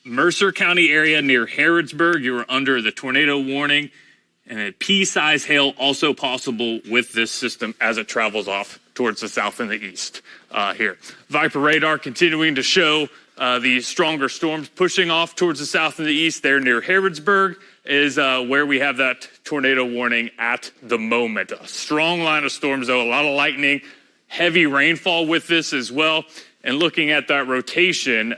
Mercer County area near Harrodsburg, you are under the tornado warning, and a pea-size hail also possible with this system as it travels off towards the south and the east here. Viper radar continuing to show the stronger storms pushing off towards the south and the east there near Harrodsburg is where we have that tornado warning at the moment. A strong line of storms, though, a lot of lightning, heavy rainfall with this as well. And looking at that rotation,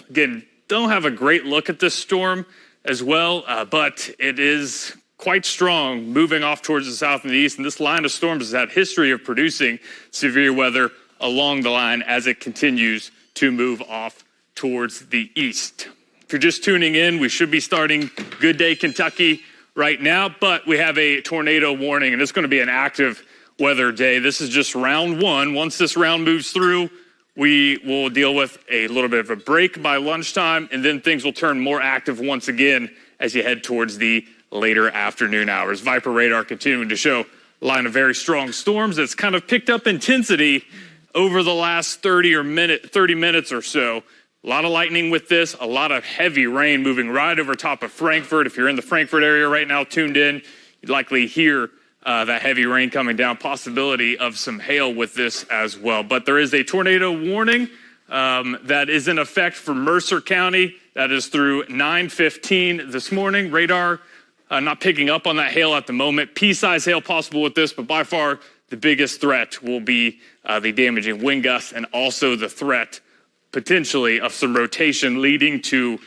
again, don't have a great look at this storm as well, but it is quite strong moving off towards the south and the east. And this line of storms has had history of producing severe weather along the line as it continues to move off towards the east. If you're just tuning in, we should be starting Good Day Kentucky right now, but we have a tornado warning, and it's going to be an active weather day. This is just round one. Once this round moves through, we will deal with a little bit of a break by lunchtime, and then things will turn more active once again as you head towards the later afternoon hours. Viper radar continuing to show a line of very strong storms that's kind of picked up intensity over the last 30 minutes or so. A lot of lightning with this, a lot of heavy rain moving right over top of Frankfort. If you're in the Frankfort area right now tuned in, you'd likely hear that heavy rain coming down, possibility of some hail with this as well. But there is a tornado warning that is in effect for Mercer County. That is through 9:15 this morning. Radar not picking up on that hail at the moment. Pea-size hail possible with this, but by far the biggest threat will be the damaging wind gusts and also the threat potentially of some rotation leading to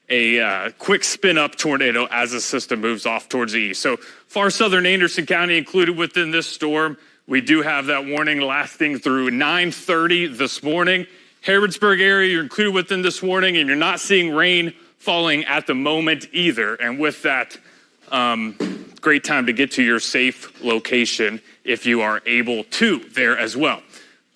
a quick spin-up tornado as the system moves off towards the east. So far southern Anderson County included within this storm. We do have that warning lasting through 9:30 this morning. Harrodsburg area, you're included within this warning, and you're not seeing rain falling at the moment either. And with that, great time to get to your safe location if you are able to there as well.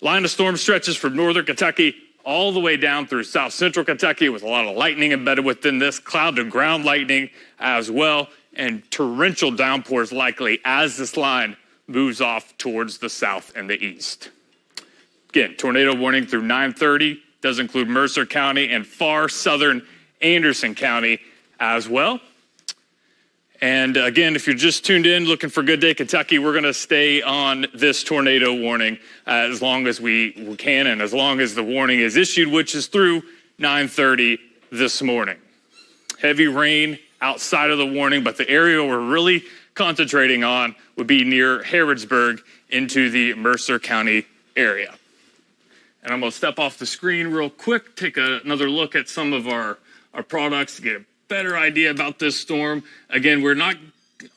Line of storm stretches from northern Kentucky all the way down through south central Kentucky with a lot of lightning embedded within this, cloud to ground lightning as well, and torrential downpours likely as this line moves off towards the south and the east. Again, tornado warning through 9:30 does include Mercer County and far southern Anderson County as well. And again, if you're just tuned in looking for Good Day Kentucky, we're going to stay on this tornado warning as long as we can and as long as the warning is issued, which is through 9:30 this morning. Heavy rain outside of the warning, but the area we're really concentrating on would be near Harrodsburg into the Mercer County area. And I'm going to step off the screen real quick, take another look at some of our products to get a better idea about this storm. Again,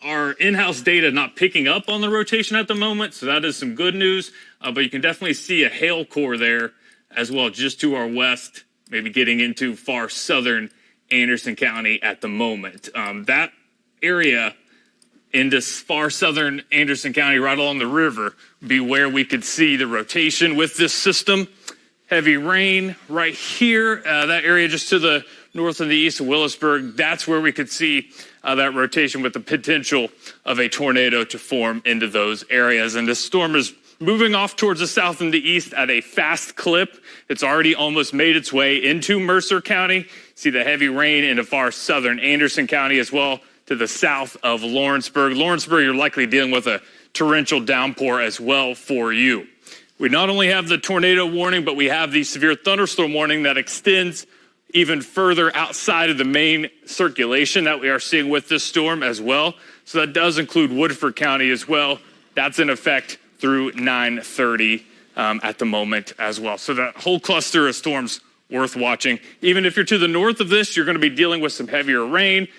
our in-house data not picking up on the rotation at the moment, so that is some good news. But you can definitely see a hail core there as well, just to our west, maybe getting into far southern Anderson County at the moment. That area into far southern Anderson County, right along the river, would be where we could see the rotation with this system. Heavy rain right here, that area just to the north and the east of Willisburg, that's where we could see that rotation with the potential of a tornado to form into those areas. And this storm is moving off towards the south and the east at a fast clip. It's already almost made its way into Mercer County. See the heavy rain into far southern Anderson County as well to the south of Lawrenceburg. Lawrenceburg, you're likely dealing with a torrential downpour as well for you. We not only have the tornado warning, but we have the severe thunderstorm warning that extends even further outside of the main circulation that we are seeing with this storm as well. So that does include Woodford County as well. That's in effect through 9:30 at the moment as well. So that whole cluster of storms worth watching. Even if you're to the north of this, you're going to be dealing with some heavier rain.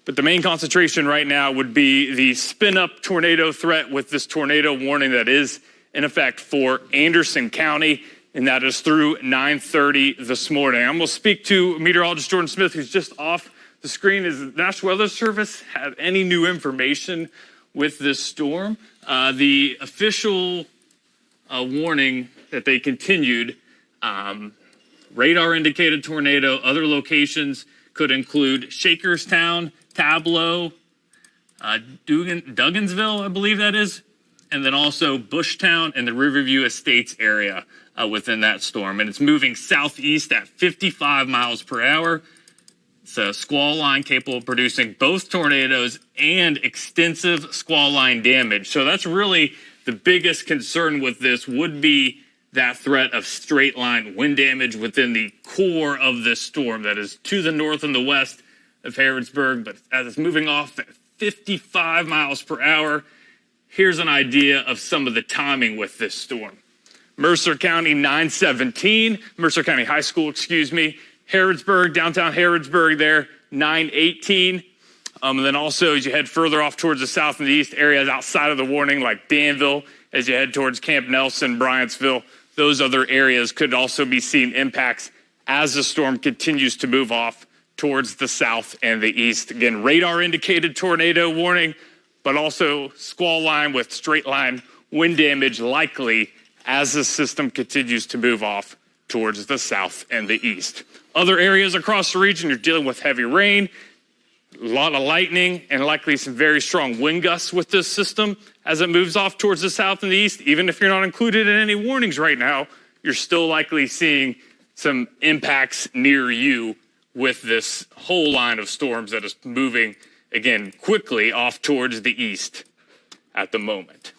But the main concentration right now would be the spin-up tornado threat with this tornado warning that is in effect for Anderson County, and that is through 9:30 this morning. I'm going to speak to meteorologist Jordan Smith, who's just off the screen. Does the National Weather Service have any new information with this storm? The official warning that they continued, radar indicated tornado. Other locations could include Shakerstown, Tableau, Duggansville, I believe that is, and then also Bushtown and the Riverview Estates area within that storm. And it's moving southeast at 55 miles per hour. It's a squall line capable of producing both tornadoes and extensive squall line damage. So that's really the biggest concern with this would be that threat of straight line wind damage within the core of this storm that is to the north and the west of Harrodsburg. But as it's moving off at 55 miles per hour, here's an idea of some of the timing with this storm. Mercer County 917, Mercer County High School, Harrodsburg, downtown Harrodsburg there, 918. And then also as you head further off towards the south and the east, areas outside of the warning like Danville, as you head towards Camp Nelson, Bryantsville, those other areas could also be seeing impacts as the storm continues to move off towards the south and the east. Again, radar indicated tornado warning, but also squall line with straight line wind damage likely as the system continues to move off towards the south and the east. Other areas across the region, you're dealing with heavy rain, a lot of lightning, and likely some very strong wind gusts with this system as it moves off towards the south and the east. Even if you're not included in any warnings right now, you're still likely seeing some impacts near you with this whole line of storms that is moving, again, quickly off towards the east at the moment.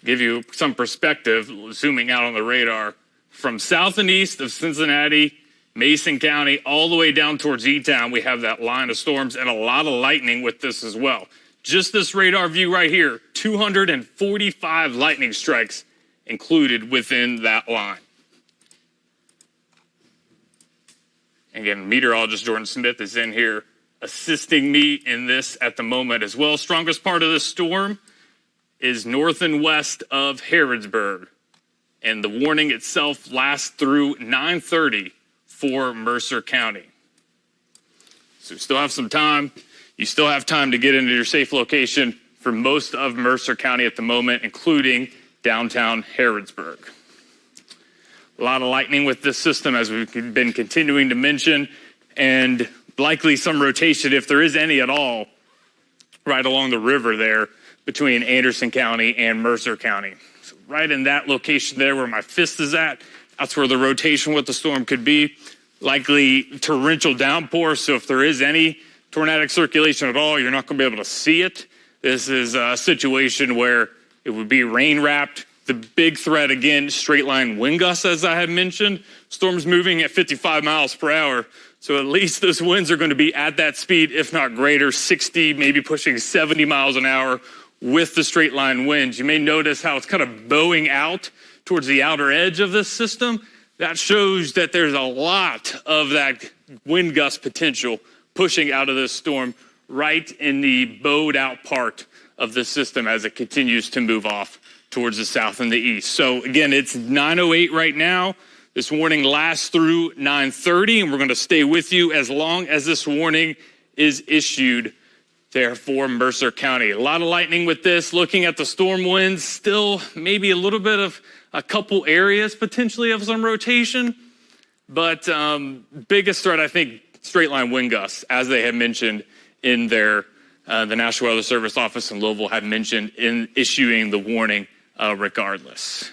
Give you some perspective, zooming out on the radar, from south and east of Cincinnati, Mason County, all the way down towards E-Town, we have that line of storms and a lot of lightning with this as well. Just this radar view right here, 245 lightning strikes included within that line. Again, meteorologist Jordan Smith is in here assisting me in this at the moment as well. Strongest part of this storm is north and west of Harrodsburg, and the warning itself lasts through 9:30 for Mercer County. So you still have some time. You still have time to get into your safe location for most of Mercer County at the moment, including downtown Harrodsburg. A lot of lightning with this system, as we've been continuing to mention, and likely some rotation, if there is any at all, right along the river there between Anderson County and Mercer County. So right in that location there where my fist is at, that's where the rotation with the storm could be. Likely torrential downpour, so if there is any tornadic circulation at all, you're not going to be able to see it. This is a situation where it would be rain wrapped. The big threat, again, straight line wind gusts, as I had mentioned. Storms moving at 55 miles per hour. So at least those winds are going to be at that speed, if not greater, 60, maybe pushing 70 miles an hour with the straight line winds. You may notice how it's kind of bowing out towards the outer edge of this system. That shows that there's a lot of that wind gust potential pushing out of this storm right in the bowed out part of the system as it continues to move off towards the south and the east. So again, it's 9:08 right now. This warning lasts through 9:30, and we're going to stay with you as long as this warning is issued there for Mercer County. A lot of lightning with this. Looking at the storm winds, still maybe a little bit of a couple areas potentially of some rotation, but biggest threat, I think, straight line wind gusts, as they have mentioned in their, the National Weather Service office in Louisville had mentioned in issuing the warning regardless.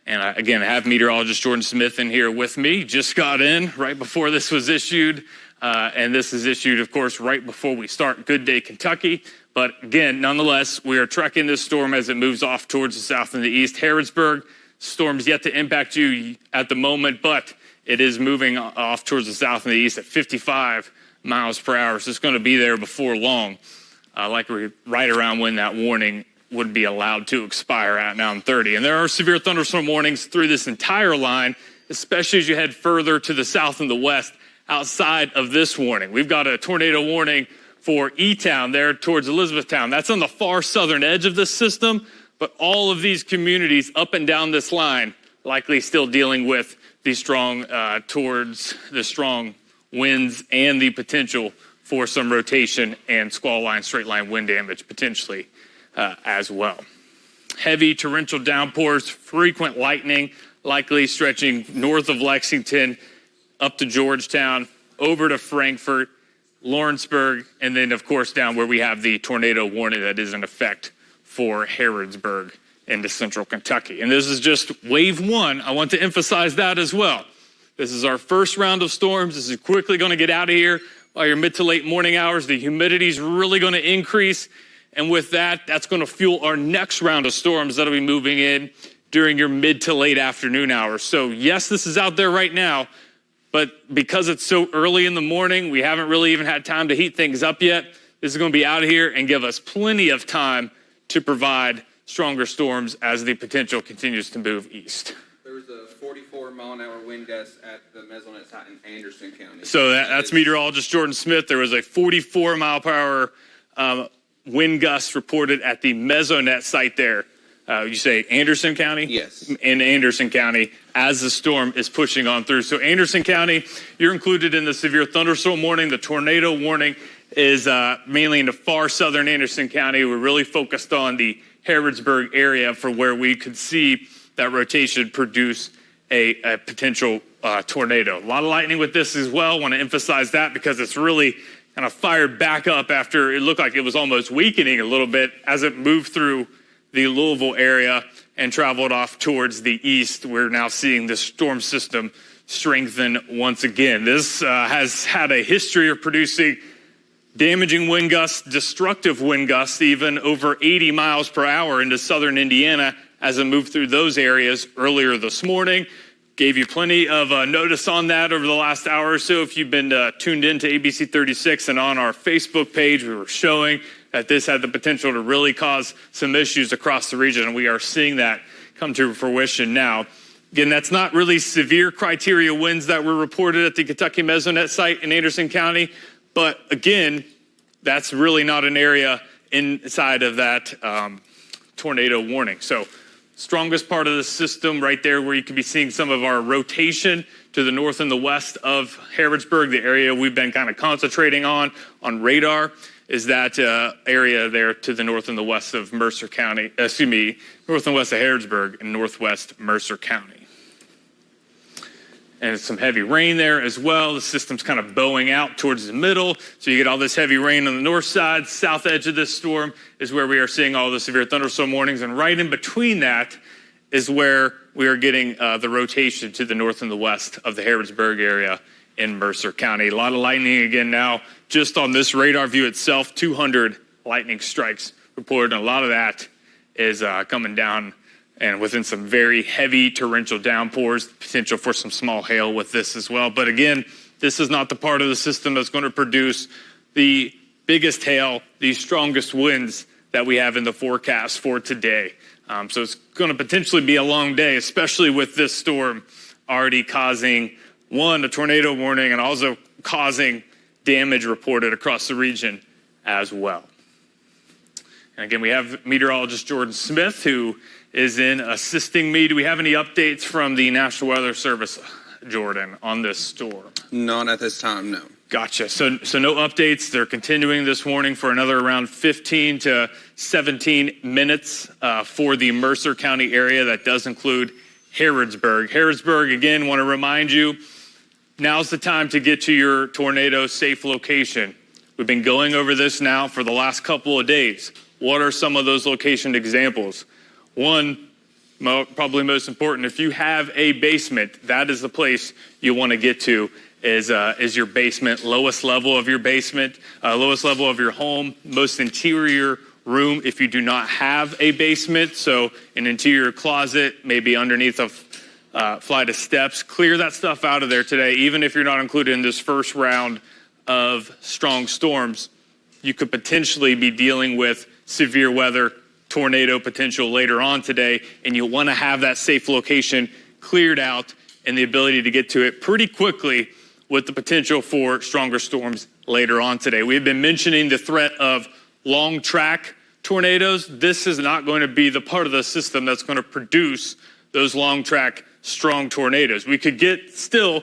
And I, again, have meteorologist Jordan Smith in here with me. Just got in right before this was issued. And this is issued, of course, right before we start Good Day Kentucky. But again, nonetheless, we are tracking this storm as it moves off towards the south and the east. Harrodsburg, storm's yet to impact you at the moment, but it is moving off towards the south and the east at 55 miles per hour. So it's going to be there before long, likely right around when that warning would be allowed to expire at 9:30. And there are severe thunderstorm warnings through this entire line, especially as you head further to the south and the west outside of this warning. We've got a tornado warning for E-Town there towards Elizabethtown. That's on the far southern edge of this system, but all of these communities up and down this line likely still dealing with the strong winds and the potential for some rotation and squall line, straight line wind damage potentially as well. Heavy torrential downpours, frequent lightning, likely stretching north of Lexington, up to Georgetown, over to Frankfort, Lawrenceburg, and then, of course, down where we have the tornado warning that is in effect for Harrodsburg into central Kentucky. And this is just wave one. I want to emphasize that as well. This is our first round of storms. This is quickly going to get out of here by your mid to late morning hours. The humidity is really going to increase. And with that, that's going to fuel our next round of storms that'll be moving in during your mid to late afternoon hours. So yes, this is out there right now, but because it's so early in the morning, we haven't really even had time to heat things up yet. This is going to be out of here and give us plenty of time to provide stronger storms as the potential continues to move east. There was a 44-mile-an-hour wind gust at the Mesonet site in Anderson County. So that's meteorologist Jordan Smith. There was a 44-mile-per-hour wind gust reported at the Mesonet site there. You say Anderson County? Yes. In Anderson County as the storm is pushing on through. So Anderson County, you're included in the severe thunderstorm warning. The tornado warning is mainly in the far southern Anderson County. We're really focused on the Harrodsburg area for where we could see that rotation produce a potential tornado. A lot of lightning with this as well. Want to emphasize that because it's really kind of fired back up after it looked like it was almost weakening a little bit as it moved through the Louisville area and traveled off towards the east. We're now seeing the storm system strengthen once again. This has had a history of producing damaging wind gusts, destructive wind gusts, even over 80 miles per hour into southern Indiana as it moved through those areas earlier this morning. Gave you plenty of notice on that over the last hour or so. If you've been tuned in to ABC 36 and on our Facebook page, we were showing that this had the potential to really cause some issues across the region, and we are seeing that come to fruition now. Again, that's not really severe criteria winds that were reported at the Kentucky Mesonet site in Anderson County, but again, that's really not an area inside of that tornado warning. So strongest part of the system right there where you could be seeing some of our rotation to the north and the west of Harrodsburg, the area we've been kind of concentrating on radar, is that area there to the north and the west of Mercer County, north and west of Harrodsburg and northwest Mercer County. And some heavy rain there as well. The system's kind of bowing out towards the middle. So you get all this heavy rain on the north side. South edge of this storm is where we are seeing all the severe thunderstorm warnings. And right in between that is where we are getting the rotation to the north and the west of the Harrodsburg area in Mercer County. A lot of lightning again now, just on this radar view itself, 200 lightning strikes reported. And a lot of that is coming down and within some very heavy torrential downpours, potential for some small hail with this as well. But again, this is not the part of the system that's going to produce the biggest hail, the strongest winds that we have in the forecast for today. So it's going to potentially be a long day, especially with this storm already causing, a tornado warning and also causing damage reported across the region as well. And again, we have meteorologist Jordan Smith, who is in assisting me. Do we have any updates from the National Weather Service, Jordan, on this storm? Not at this time, no. Gotcha. So no updates. They're continuing this warning for another around 15 to 17 minutes for the Mercer County area. That does include Harrodsburg. Harrodsburg, again, want to remind you, now's the time to get to your tornado safe location. We've been going over this now for the last couple of days. What are some of those location examples? One, probably most important, if you have a basement, that is the place you want to get to is your basement, lowest level of your basement, lowest level of your home, most interior room if you do not have a basement. So an interior closet, maybe underneath a flight of steps. Clear that stuff out of there today. Even if you're not included in this first round of strong storms, you could potentially be dealing with severe weather, tornado potential later on today, and you'll want to have that safe location cleared out and the ability to get to it pretty quickly with the potential for stronger storms later on today. We've been mentioning the threat of long track tornadoes. This is not going to be the part of the system that's going to produce those long track strong tornadoes. We could get still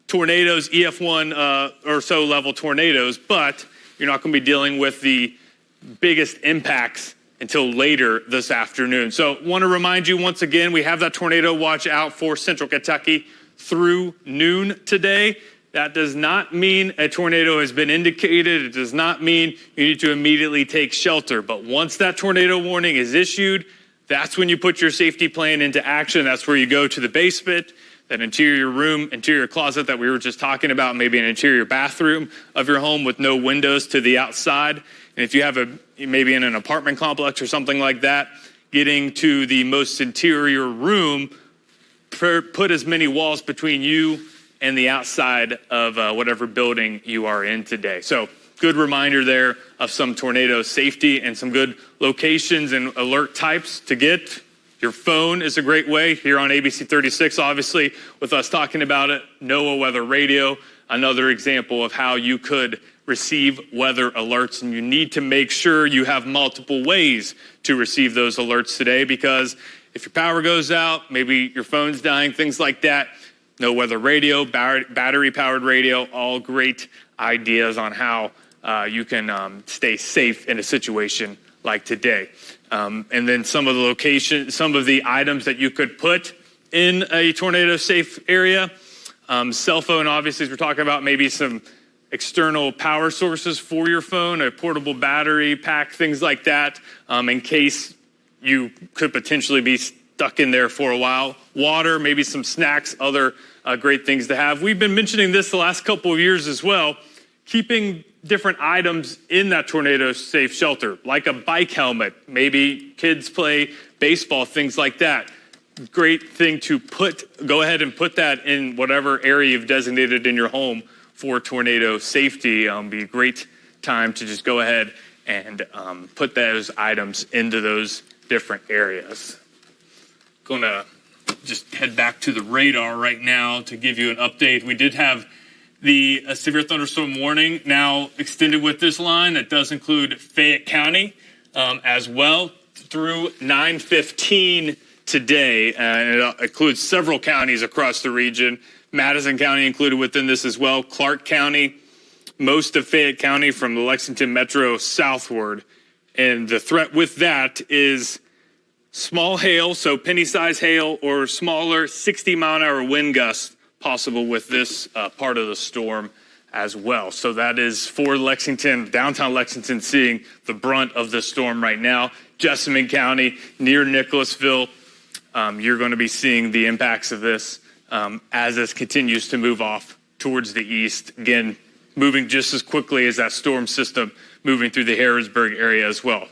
tornadoes, EF1 or so level tornadoes, but you're not going to be dealing with the biggest impacts until later this afternoon. So want to remind you once again, we have that tornado watch out for central Kentucky through noon today. That does not mean a tornado has been indicated. It does not mean you need to immediately take shelter. But once that tornado warning is issued, that's when you put your safety plan into action. That's where you go to the basement, that interior room, interior closet that we were just talking about, maybe an interior bathroom of your home with no windows to the outside. And if you have maybe in an apartment complex or something like that, getting to the most interior room, put as many walls between you and the outside of whatever building you are in today. So good reminder there of some tornado safety and some good locations and alert types to get. Your phone is a great way here on ABC 36, obviously, with us talking about it. NOAA weather radio, another example of how you could receive weather alerts. And you need to make sure you have multiple ways to receive those alerts today, because if your power goes out, maybe your phone's dying, things like that, no weather radio, battery-powered radio, all great ideas on how you can stay safe in a situation like today. And then some of the items that you could put in a tornado-safe area. Cell phone, obviously, as we're talking about, maybe some external power sources for your phone, a portable battery pack, things like that, in case you could potentially be stuck in there for a while. Water, maybe some snacks, other great things to have. We've been mentioning this the last couple of years as well, keeping different items in that tornado safe shelter, like a bike helmet. Maybe kids play baseball, things like that. Great thing to go ahead and put that in whatever area you've designated in your home for tornado safety. Be a great time to just go ahead and put those items into those different areas. Gonna just head back to the radar right now to give you an update. We did have the severe thunderstorm warning now extended with this line. That does include Fayette County as well through 9:15 today. And it includes several counties across the region. Madison County included within this as well. Clark County, most of Fayette County from the Lexington Metro southward. And the threat with that is small hail, so penny-sized hail or smaller 60-mile-an-hour wind gusts possible with this part of the storm as well. So that is for Lexington, downtown Lexington, seeing the brunt of the storm right now. Jessamine County, near Nicholasville, you're going to be seeing the impacts of this as this continues to move off towards the east. Again, moving just as quickly as that storm system moving through the Harrodsburg area as well.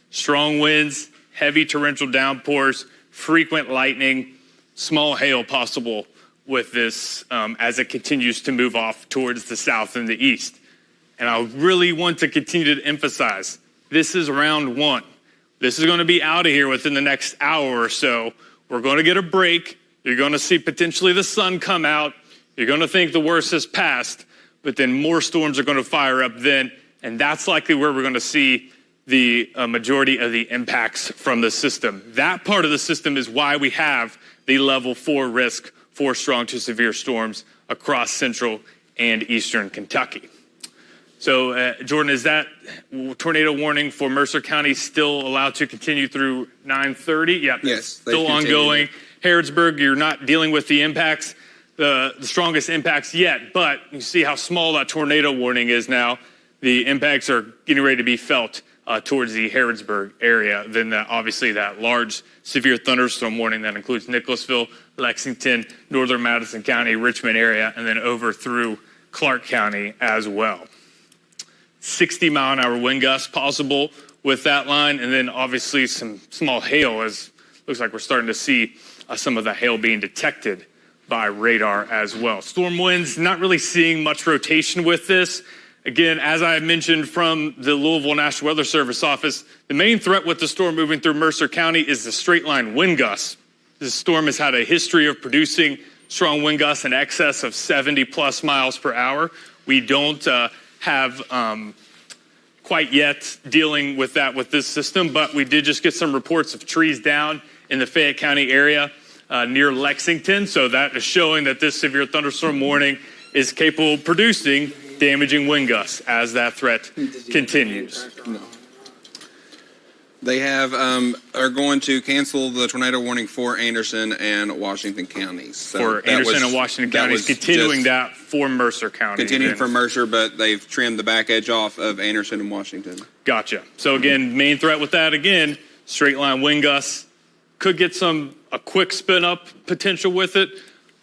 Strong winds, heavy torrential downpours, frequent lightning, small hail possible with this as it continues to move off towards the south and the east. And I really want to continue to emphasize, this is round one. This is going to be out of here within the next hour or so. We're going to get a break. You're going to see potentially the sun come out. You're going to think the worst has passed, but then more storms are going to fire up then. And that's likely where we're going to see the majority of the impacts from the system. That part of the system is why we have the level 4 risk for strong to severe storms across central and eastern Kentucky. So, Jordan, is that tornado warning for Mercer County still allowed to continue through 9:30? Yeah, yes, still ongoing. Harrodsburg, you're not dealing with the impacts, the strongest impacts yet, but you see how small that tornado warning is now. The impacts are getting ready to be felt towards the Harrodsburg area. Then obviously that large severe thunderstorm warning that includes Nicholasville, Lexington, northern Madison County, Richmond area, and then over through Clark County as well. 60-mile-an-hour wind gusts possible with that line, and then obviously some small hail, as looks like we're starting to see some of the hail being detected by radar as well. Storm winds, not really seeing much rotation with this. Again, as I mentioned from the Louisville National Weather Service office, the main threat with the storm moving through Mercer County is the straight line wind gusts. This storm has had a history of producing strong wind gusts in excess of 70 plus miles per hour. We don't have quite yet dealing with that with this system, but we did just get some reports of trees down in the Fayette County area near Lexington. So that is showing that this severe thunderstorm warning is capable of producing damaging wind gusts as that threat continues. No. They are going to cancel the tornado warning for Anderson and Washington counties. So for Anderson and Washington counties, continuing that for Mercer County. Continuing for Mercer, but they've trimmed the back edge off of Anderson and Washington. Gotcha. So again, main threat with that, again, straight line wind gusts. Could get a quick spin up potential with it,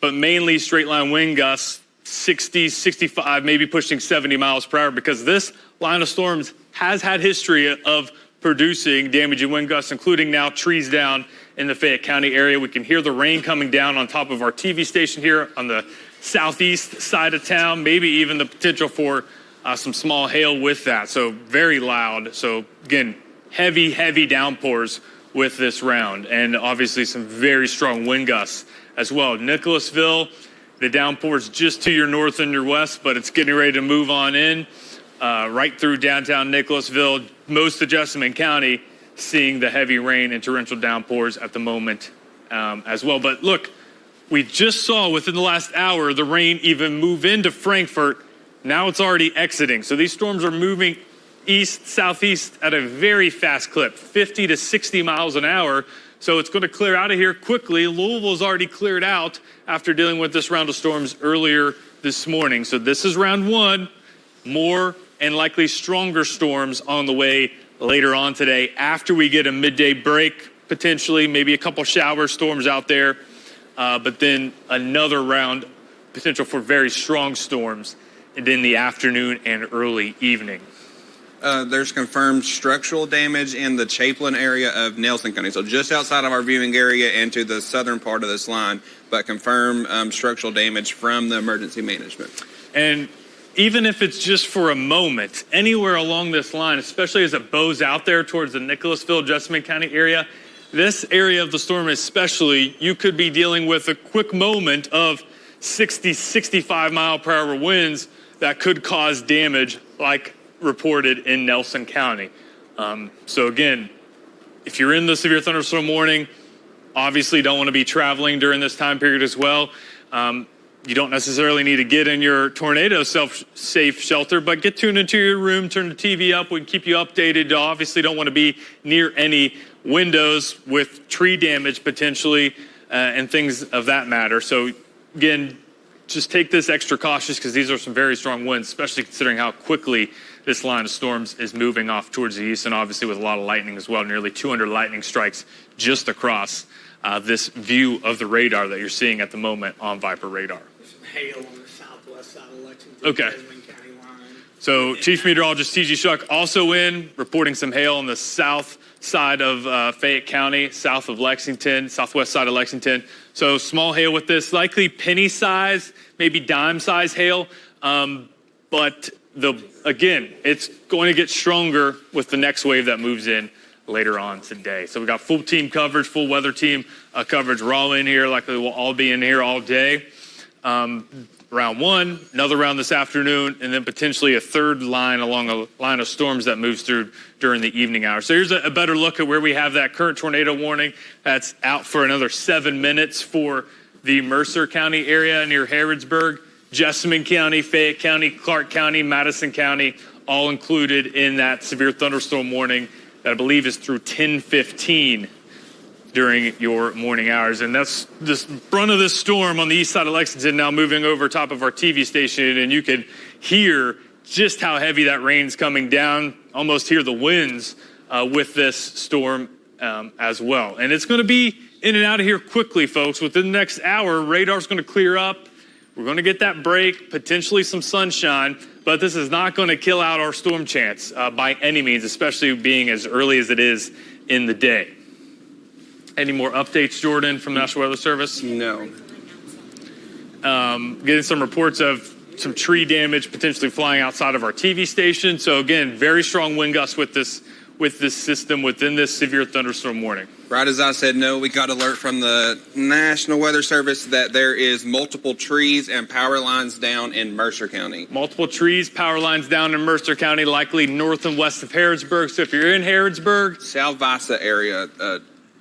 but mainly straight line wind gusts, 60, 65, maybe pushing 70 miles per hour, because this line of storms has had history of producing damaging wind gusts, including now trees down in the Fayette County area. We can hear the rain coming down on top of our TV station here on the southeast side of town, maybe even the potential for some small hail with that. So very loud. So again, heavy downpours with this round, and obviously some very strong wind gusts as well. Nicholasville, the downpours just to your north and your west, but it's getting ready to move on in right through downtown Nicholasville. Most of Jessamine County seeing the heavy rain and torrential downpours at the moment as well. But look, we just saw within the last hour the rain even move into Frankfort. Now it's already exiting. So these storms are moving east, southeast at a very fast clip, 50 to 60 miles an hour. So it's going to clear out of here quickly. Louisville's already cleared out after dealing with this round of storms earlier this morning. So this is round one. More and likely stronger storms on the way later on today after we get a midday break, potentially, maybe a couple shower storms out there, but then another round potential for very strong storms in the afternoon and early evening. There's confirmed structural damage in the Chaplin area of Nelson County, so just outside of our viewing area and to the southern part of this line, but confirmed structural damage from the emergency management. And even if it's just for a moment, anywhere along this line, especially as it bows out there towards the Nicholasville, Jessamine County area, this area of the storm especially, you could be dealing with a quick moment of 60, 65 mile per hour winds that could cause damage like reported in Nelson County. So again, if you're in the severe thunderstorm warning, obviously don't want to be traveling during this time period as well. You don't necessarily need to get in your tornado safe shelter, but get tuned into your room, turn the TV up. We can keep you updated. You obviously don't want to be near any windows with tree damage potentially and things of that matter. So again, just take this extra cautious because these are some very strong winds, especially considering how quickly this line of storms is moving off towards the east, and obviously with a lot of lightning as well, nearly 200 lightning strikes just across this view of the radar that you're seeing at the moment on Viper radar. Hail on the southwest side of Lexington, okay. Jessamine County line. So Chief Meteorologist T.G. Shuck also in, reporting some hail on the south side of Fayette County, south of Lexington, southwest side of Lexington. So small hail with this, likely penny size, maybe dime size hail. But again, it's going to get stronger with the next wave that moves in later on today. So we got full team coverage, full weather team coverage. We're all in here, likely we'll all be in here all day. Round one, another round this afternoon, and then potentially a third line along a line of storms that moves through during the evening hours. So here's a better look at where we have that current tornado warning that's out for another 7 minutes for the Mercer County area near Harrodsburg, Jessamine County, Fayette County, Clark County, Madison County, all included in that severe thunderstorm warning that I believe is through 10:15 during your morning hours. And that's this brunt of this storm on the east side of Lexington now moving over top of our TV station, and you can hear just how heavy that rain's coming down, almost hear the winds with this storm as well. And it's going to be in and out of here quickly, folks. Within the next hour, radar's going to clear up. We're going to get that break, potentially some sunshine, but this is not going to kill out our storm chance by any means, especially being as early as it is in the day. Any more updates, Jordan, from the National Weather Service? No. Getting some reports of some tree damage potentially flying outside of our TV station. So again, very strong wind gusts with this system within this severe thunderstorm warning. Right as I said no, we got alert from the National Weather Service that there is multiple trees and power lines down in Mercer County. Multiple trees, power lines down in Mercer County, likely north and west of Harrodsburg. So if you're in Harrodsburg, Salvisa area.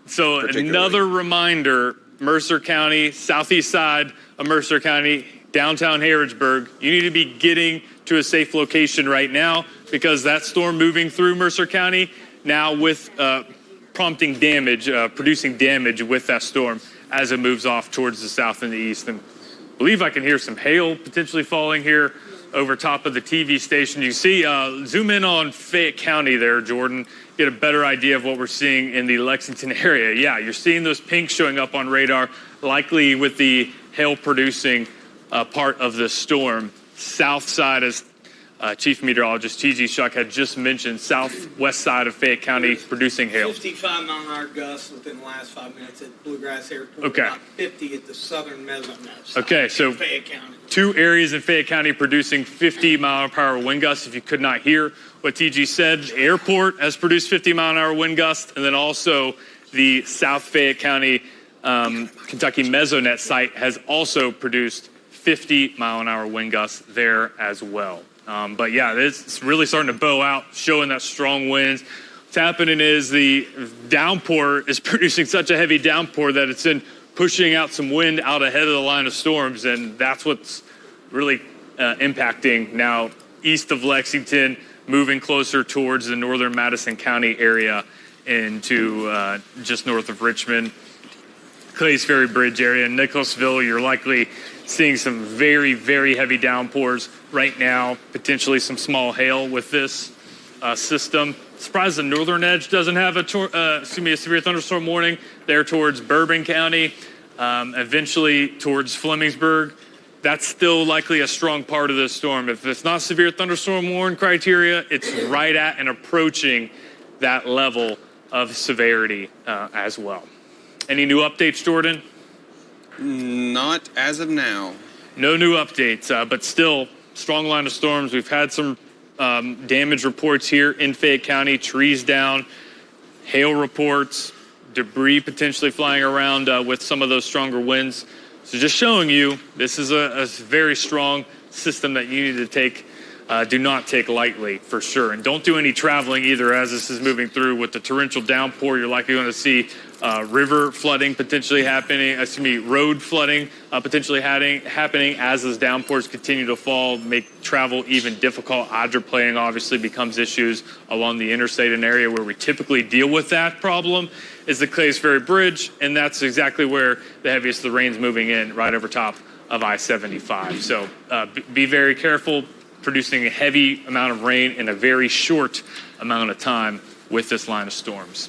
So another reminder, Mercer County, southeast side of Mercer County, downtown Harrodsburg, you need to be getting to a safe location right now because that storm moving through Mercer County now with prompting damage, producing damage with that storm as it moves off towards the south and the east. And I believe I can hear some hail potentially falling here over top of the TV station. You see, zoom in on Fayette County there, Jordan. Get a better idea of what we're seeing in the Lexington area. Yeah, you're seeing those pinks showing up on radar, likely with the hail producing part of this storm. South side, as Chief Meteorologist T.G. Shuck had just mentioned, southwest side of Fayette County producing hail. 55-mile-an-hour gusts within the last 5 minutes at Bluegrass Airport. Okay. About 50 at the southern Mesonet. Okay, so Fayette County. 2 areas in Fayette County producing 50-mile-per-hour wind gusts. If you could not hear what TG said, the airport has produced 50-mile-an-hour wind gusts, and then also the South Fayette County Kentucky Mesonet site has also produced 50-mile-an-hour wind gusts there as well. But yeah, it's really starting to bow out, showing that strong winds. What's happening is the downpour is producing such a heavy downpour that it's pushing out some wind out ahead of the line of storms, and that's what's really impacting now east of Lexington, moving closer towards the northern Madison County area into just north of Richmond. Clays Ferry Bridge area, Nicholasville, you're likely seeing some very, very heavy downpours right now, potentially some small hail with this system. Surprised the northern edge doesn't have a severe thunderstorm warning there towards Bourbon County, eventually towards Flemingsburg. That's still likely a strong part of this storm. If it's not severe thunderstorm warning criteria, it's right at and approaching that level of severity as well. Any new updates, Jordan? Not as of now. No new updates, but still strong line of storms. We've had some damage reports here in Fayette County, trees down, hail reports, debris potentially flying around with some of those stronger winds. So just showing you, this is a very strong system that you need to take, do not take lightly for sure. And don't do any traveling either as this is moving through. With the torrential downpour, you're likely going to see river flooding potentially happening, road flooding potentially happening as those downpours continue to fall, make travel even difficult. Hydroplaning obviously becomes issues along the interstate, an area where we typically deal with that problem is the Clays Ferry Bridge, and that's exactly where the heaviest of the rain's moving in, right over top of I-75. So be very careful producing a heavy amount of rain in a very short amount of time with this line of storms.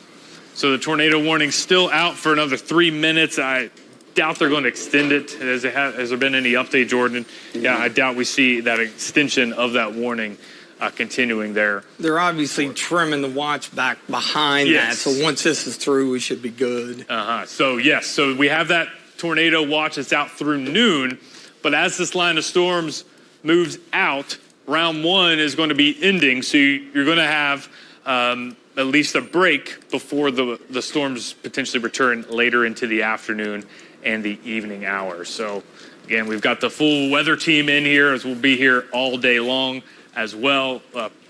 So the tornado warning's still out for another 3 minutes. I doubt they're going to extend it. Has there been any update, Jordan? Yeah, I doubt we see that extension of that warning continuing there. They're obviously trimming the watch back behind that. So once this is through, we should be good. So yes, so we have that tornado watch that's out through noon. But as this line of storms moves out, round 1 is going to be ending. So you're going to have at least a break before the storms potentially return later into the afternoon and the evening hours. So again, we've got the full weather team in here, as we'll be here all day long as well,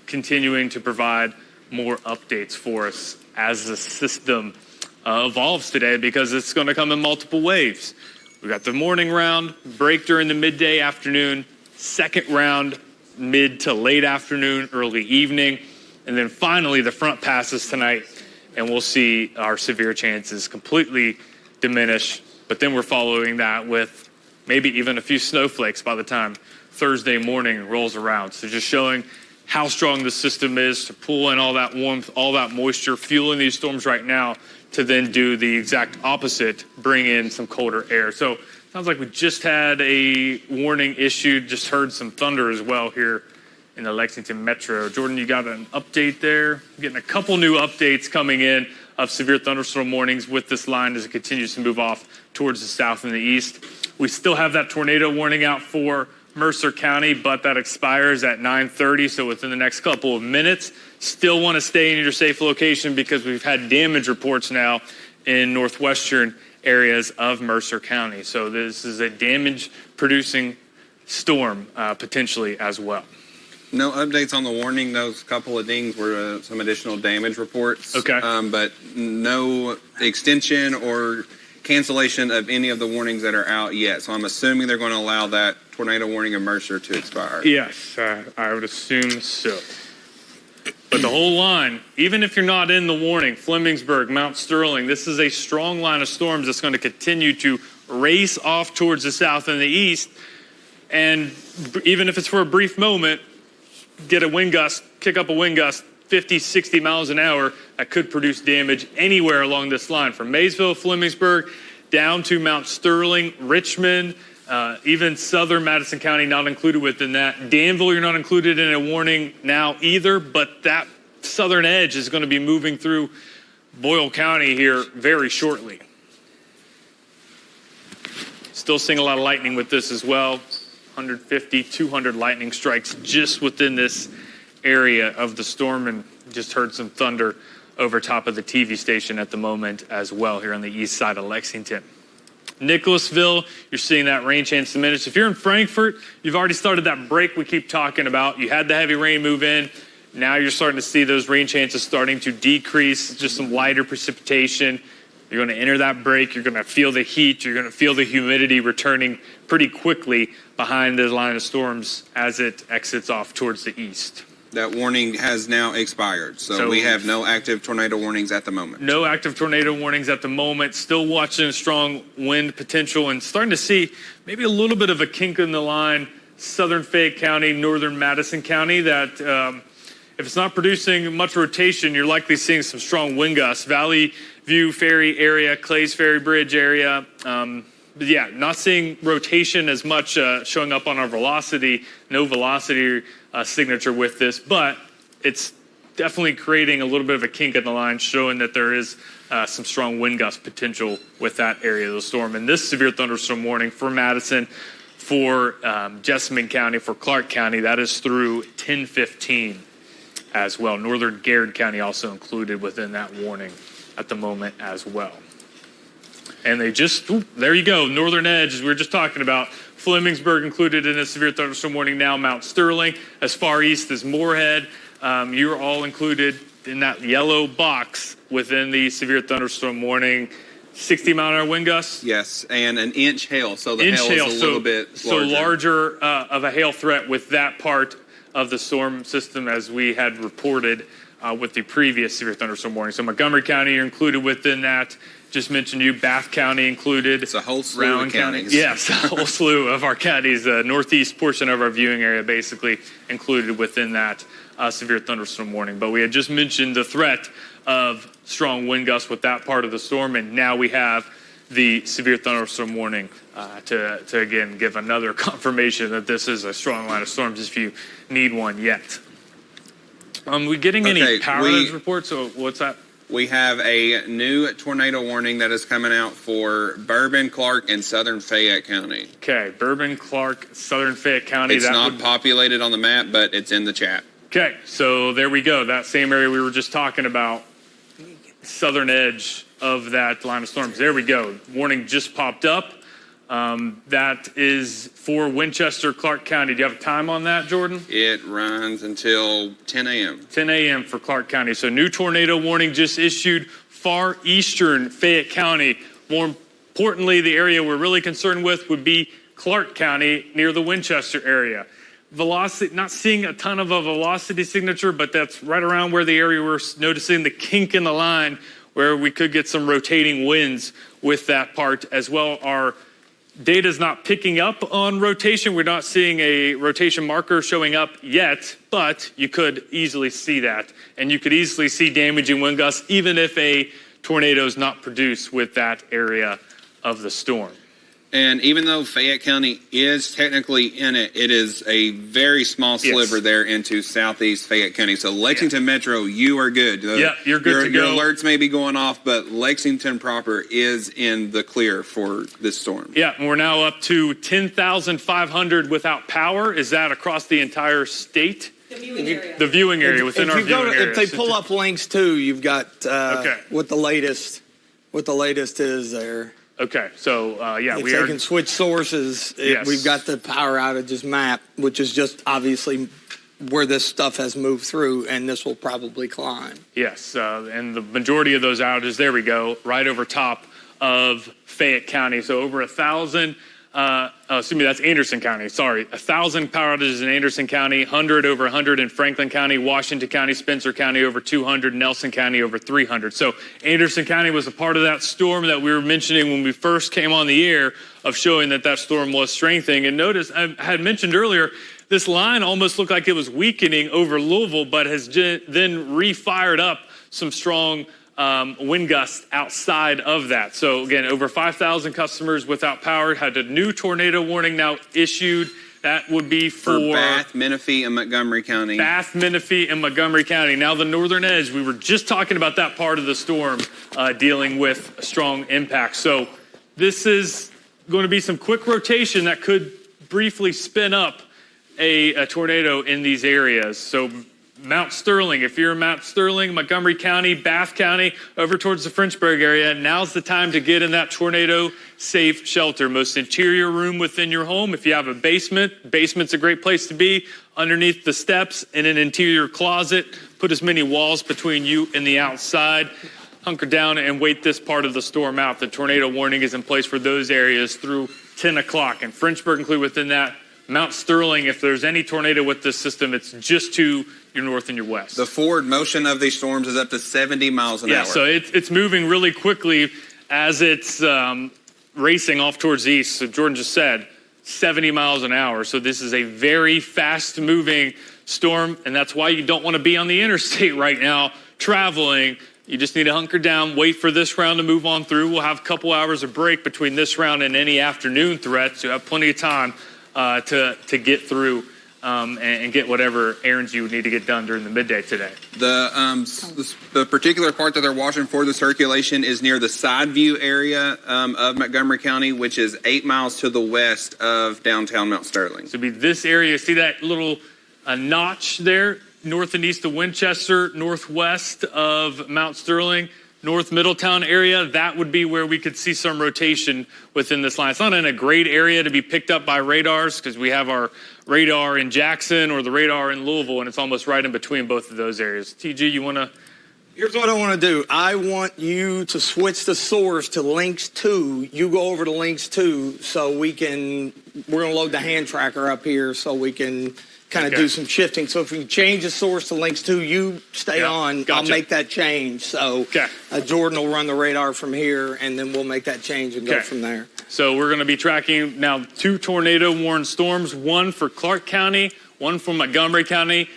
continuing to provide more updates for us as the system evolves today, because it's going to come in multiple waves. We've got the morning round, break during the midday afternoon, second round, mid to late afternoon, early evening, and then finally the front passes tonight, and we'll see our severe chances completely diminish. But then we're following that with maybe even a few snowflakes by the time Thursday morning rolls around. So just showing how strong the system is to pull in all that warmth, all that moisture, fueling these storms right now, to then do the exact opposite, bring in some colder air. So sounds like we just had a warning issued, just heard some thunder as well here in the Lexington Metro. Jordan, you got an update there? Getting a couple new updates coming in of severe thunderstorm warnings with this line as it continues to move off towards the south and the east. We still have that tornado warning out for Mercer County, but that expires at 9:30, so within the next couple of minutes. Still want to stay in your safe location because we've had damage reports now in northwestern areas of Mercer County. So this is a damage-producing storm potentially as well. No updates on the warning. Those couple of dings were some additional damage reports. Okay. But no extension or cancellation of any of the warnings that are out yet. So I'm assuming they're going to allow that tornado warning in Mercer to expire. Yes, I would assume so. But the whole line, even if you're not in the warning, Flemingsburg, Mount Sterling, this is a strong line of storms that's going to continue to race off towards the south and the east. And even if it's for a brief moment, get a wind gust, kick up a wind gust, 50, 60 miles an hour, that could produce damage anywhere along this line, from Maysville, Flemingsburg, down to Mount Sterling, Richmond, even southern Madison County not included within that. Danville, you're not included in a warning now either, but that southern edge is going to be moving through Boyle County here very shortly. Still seeing a lot of lightning with this as well. 150, 200 lightning strikes just within this area of the storm, and just heard some thunder over top of the TV station at the moment as well here on the east side of Lexington. Nicholasville, you're seeing that rain chance diminish. If you're in Frankfort, you've already started that break we keep talking about. You had the heavy rain move in. Now you're starting to see those rain chances starting to decrease, just some lighter precipitation. You're going to enter that break. You're going to feel the heat. You're going to feel the humidity returning pretty quickly behind the line of storms as it exits off towards the east. That warning has now expired, so we have no active tornado warnings at the moment. No active tornado warnings at the moment. Still watching strong wind potential and starting to see maybe a little bit of a kink in the line. Southern Fayette County, northern Madison County, that if it's not producing much rotation, you're likely seeing some strong wind gusts. Valley View Ferry area, Clays Ferry Bridge area. But yeah, not seeing rotation as much showing up on our velocity, no velocity signature with this, but it's definitely creating a little bit of a kink in the line, showing that there is some strong wind gust potential with that area of the storm. And this severe thunderstorm warning for Madison, for Jessamine County, for Clark County, that is through 10:15 as well. Northern Garrett County also included within that warning at the moment as well. And they just, there you go, northern edge, as we were just talking about. Flemingsburg included in a severe thunderstorm warning now. Mount Sterling, as far east as Moorhead. You're all included in that yellow box within the severe thunderstorm warning. 60-mile-an-hour wind gusts? Yes, and an inch hail, so the hail is a little bit larger. So larger of a hail threat with that part of the storm system as we had reported with the previous severe thunderstorm warning. So Montgomery County, you're included within that. Just mentioned you, Bath County included. It's a whole slew of counties. Yes, a whole slew of our counties. The northeast portion of our viewing area basically included within that severe thunderstorm warning. But we had just mentioned the threat of strong wind gusts with that part of the storm, and now we have the severe thunderstorm warning to again give another confirmation that this is a strong line of storms if you need one yet. We getting any power outage reports? So what's that? We have a new tornado warning that is coming out for Bourbon, Clark, and Southern Fayette County. Okay, Bourbon, Clark, Southern Fayette County. It's not populated on the map, but it's in the chat. Okay, so there we go. That same area we were just talking about, southern edge of that line of storms. There we go. Warning just popped up. That is for Winchester, Clark County. Do you have a time on that, Jordan? It runs until 10 a.m. 10 a.m. for Clark County. So new tornado warning just issued far eastern Fayette County. More importantly, the area we're really concerned with would be Clark County near the Winchester area. Velocity, not seeing a ton of a velocity signature, but that's right around where the area we're noticing the kink in the line where we could get some rotating winds with that part as well. Our data is not picking up on rotation. We're not seeing a rotation marker showing up yet, but you could easily see that. And you could easily see damaging wind gusts, even if a tornado is not produced with that area of the storm. And even though Fayette County is technically in it, it is a very small sliver there into southeast Fayette County. So Lexington Metro, you are good. You're good to go. Your alerts may be going off, but Lexington proper is in the clear for this storm. Yeah, and we're now up to 10,500 without power. Is that across the entire state? The viewing area. The viewing area within our viewing area. If they pull up links too, you've got what the latest is there. Okay, so if they can switch sources, we've got the power outages map, which is just obviously where this stuff has moved through, and this will probably climb. Yes, and the majority of those outages, there we go, right over top of Fayette County. So over 1,000, that's Anderson County, sorry. 1,000 power outages in Anderson County, 100 over 100 in Franklin County, Washington County, Spencer County over 200, Nelson County over 300. So Anderson County was a part of that storm that we were mentioning when we first came on the air of showing that storm was strengthening. And notice, I had mentioned earlier, this line almost looked like it was weakening over Louisville, but has then refired up some strong wind gusts outside of that. So again, over 5,000 customers without power, had a new tornado warning now issued. That would be for Bath, Menifee, and Montgomery County. Bath, Menifee, and Montgomery County. Now the northern edge, we were just talking about that part of the storm dealing with a strong impact. So this is going to be some quick rotation that could briefly spin up a tornado in these areas. So Mount Sterling, if you're in Mount Sterling, Montgomery County, Bath County, over towards the Frenchburg area, now's the time to get in that tornado safe shelter. Most interior room within your home. If you have a basement, basement's a great place to be. Underneath the steps, in an interior closet, put as many walls between you and the outside. Hunker down and wait this part of the storm out. The tornado warning is in place for those areas through 10 o'clock. And Frenchburg included within that. Mount Sterling, if there's any tornado with this system, it's just to your north and your west. The forward motion of these storms is up to 70 miles an hour. Yeah, so it's moving really quickly as it's racing off towards the east. So Jordan just said 70 miles an hour. So this is a very fast moving storm, and that's why you don't want to be on the interstate right now traveling. You just need to hunker down, wait for this round to move on through. We'll have a couple hours of break between this round and any afternoon threats. You have plenty of time to get through and get whatever errands you would need to get done during the midday today. The particular part that they're watching for the circulation is near the side view area of Montgomery County, which is 8 miles to the west of downtown Mount Sterling. So it'd be this area. See that little notch there? North and east of Winchester, northwest of Mount Sterling, North Middletown area, that would be where we could see some rotation within this line. It's not in a great area to be picked up by radars because we have our radar in Jackson or the radar in Louisville, and it's almost right in between both of those areas. TG, you want to? Here's what I want to do. I want you to switch the source to links 2. You go over to links 2 so we're going to load the hand tracker up here so we can kind of do some shifting. So if you change the source to links 2, you stay on. Gotcha. I'll make that change. So Jordan will run the radar from here, and then we'll make that change and go from there. So we're going to be tracking now 2 tornado-warned storms, one for Clark County, one for Montgomery County.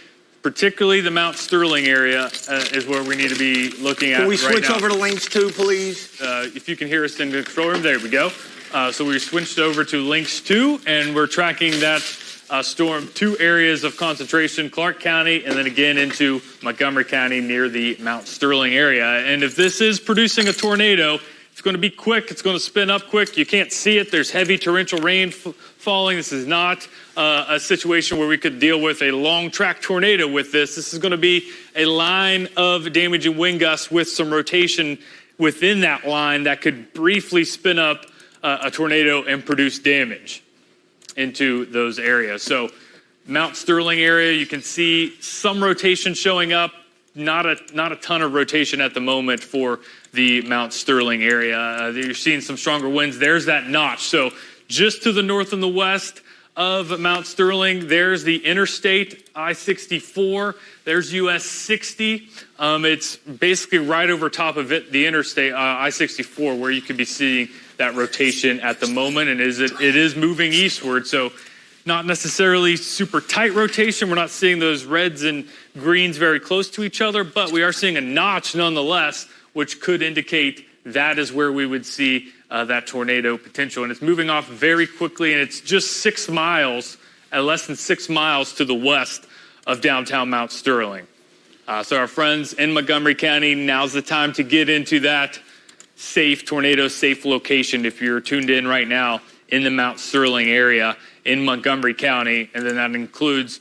Particularly the Mount Sterling area is where we need to be looking at right now. Can we switch over to links 2, please? If you can hear us in the control room, there we go. So we switched over to links 2, and we're tracking that storm, 2 areas of concentration, Clark County, and then again into Montgomery County near the Mount Sterling area. And if this is producing a tornado, it's going to be quick. It's going to spin up quick. You can't see it. There's heavy torrential rain falling. This is not a situation where we could deal with a long track tornado with this. This is going to be a line of damaging wind gusts with some rotation within that line that could briefly spin up a tornado and produce damage into those areas. So Mount Sterling area, you can see some rotation showing up, not a ton of rotation at the moment for the Mount Sterling area. You're seeing some stronger winds. There's that notch. So just to the north and the west of Mount Sterling, there's the interstate, I-64. There's US 60. It's basically right over top of it, the interstate, I-64, where you could be seeing that rotation at the moment. And it is moving eastward. So not necessarily super tight rotation. We're not seeing those reds and greens very close to each other, but we are seeing a notch nonetheless, which could indicate that is where we would see that tornado potential. And it's moving off very quickly, and it's just 6 miles, less than 6 miles to the west of downtown Mount Sterling. So our friends in Montgomery County, now's the time to get into that tornado-safe location if you're tuned in right now in the Mount Sterling area in Montgomery County, and then that includes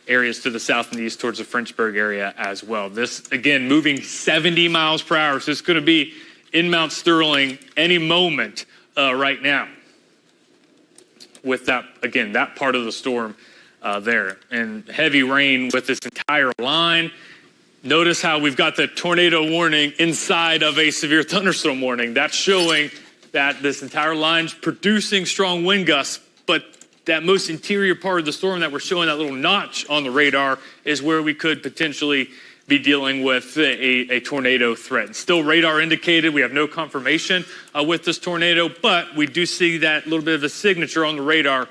areas to the south and east towards the Frenchburg area as well. This, again, moving 70 miles per hour, so it's going to be in Mount Sterling any moment right now with that, again, that part of the storm there. And heavy rain with this entire line. Notice how we've got the tornado warning inside of a severe thunderstorm warning. That's showing that this entire line's producing strong wind gusts, but that most interior part of the storm that we're showing, that little notch on the radar, is where we could potentially be dealing with a tornado threat. And still radar indicated. We have no confirmation with this tornado, but we do see that little bit of a signature on the radar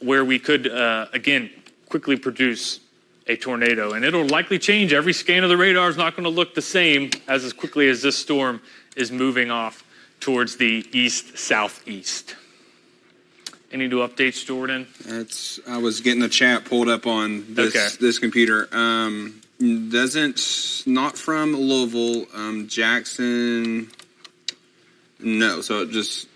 where we could, again, quickly produce a tornado. And it'll likely change. Every scan of the radar is not going to look the same as quickly as this storm is moving off towards the east-southeast. Any new updates, Jordan? I was getting the chat pulled up on this computer. Not from Louisville, Jackson. No, so just